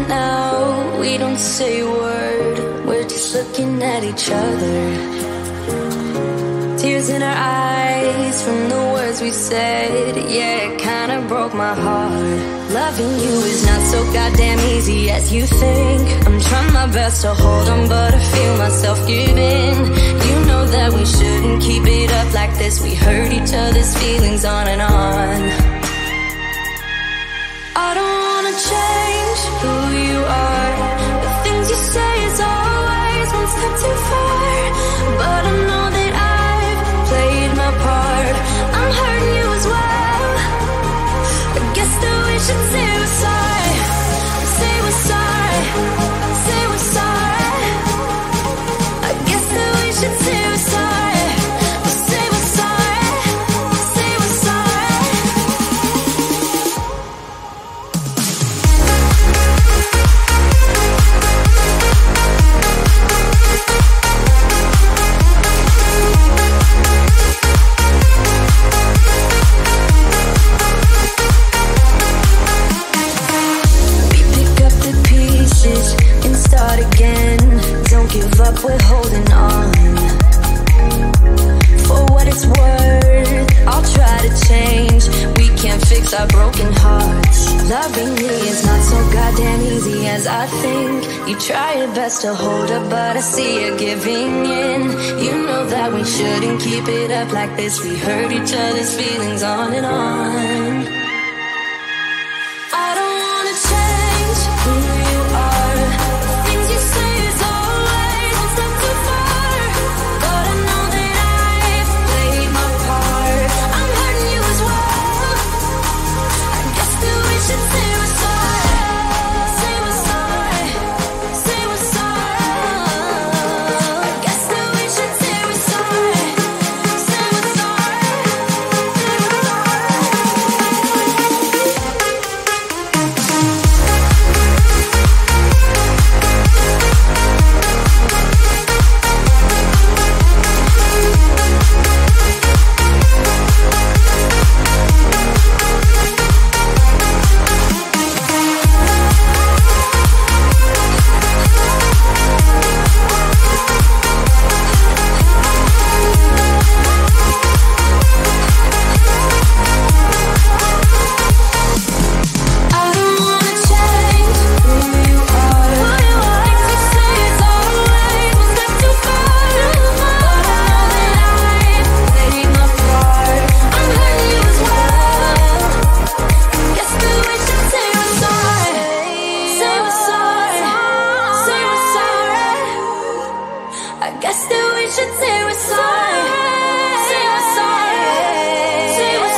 now, we don't say a word. We're just looking at each other. Tears in our eyes from the words we said. Yeah, it kinda broke my heart. Loving you is not so goddamn easy as you think. I'm trying my best to hold on, but I feel myself giving. You know that we shouldn't keep it up like this. We hurt each other's feelings on and on. I don't wanna change who you are. The things you say is always one step too far. But I know that I've played my part. I'm hurting you as well. I guess that we should say we're sorry. Say we're sorry. Say we're sorry. I guess that we should say we're sorry. Say we're sorry. Say we're sorry. And start again. Don't give up, we're holding on. For what it's worth, I'll try to change. We can't fix our broken hearts. Loving me is not so goddamn easy as I think. You try your best to hold up, but I see you giving in. You know that we shouldn't keep it up like this. We hurt each other's feelings on and on. I don't wanna change who you are. The things you say is always one step too far. But I know that I've played my part. I'm hurting you as well. I guess that we should say we're sorry. Say we're sorry. Say we're sorry. I guess that we should say we're sorry. Say we're sorry. Say we're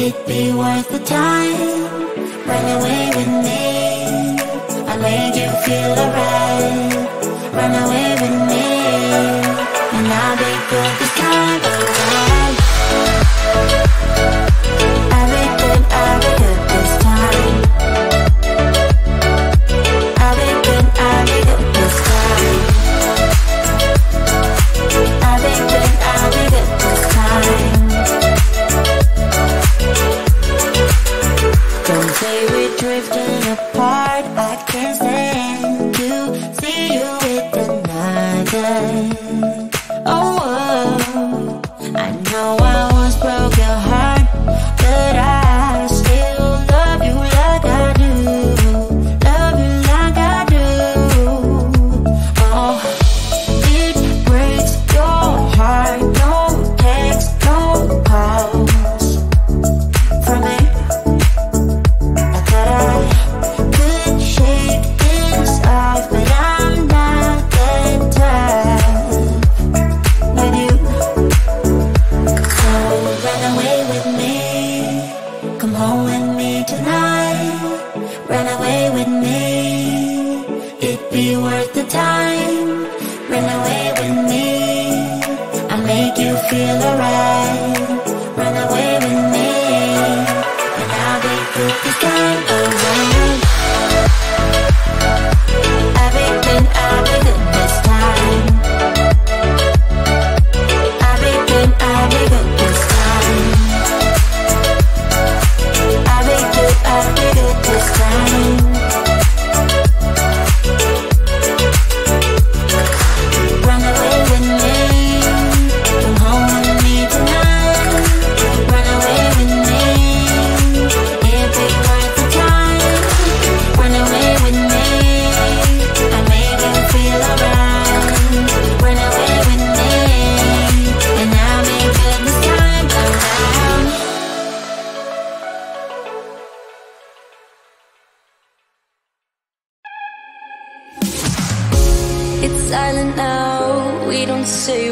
it'd be worth the time. Run away with me, I'll make you feel alright. Run away with me, and I'll be good this time around. I'll be good this time. I'll be good this time. I'll be good this time. Don't say we're drifting apart, I can't stand to see you with another. Oh, I know I once broke your heart, but I still love you like I do. Love you like I do. Oh, it breaks your heart. No text, no calls from me. I thought I could shake this off, but I'm not that tough with you. So run away with me, come home with me tonight. Run away with me, it'd be worth the time. Run away with me, I'll make you feel alright. Run away with me, and I'll be good this time around. I'll be good this time. I'll be good this time. I'll be good this time. Run away with me, come home with me tonight. Run away with me, it'd be worth the time. Run away with me, I make you feel alright. Run away with me, and I'll be good this time around. It's silent now, we don't say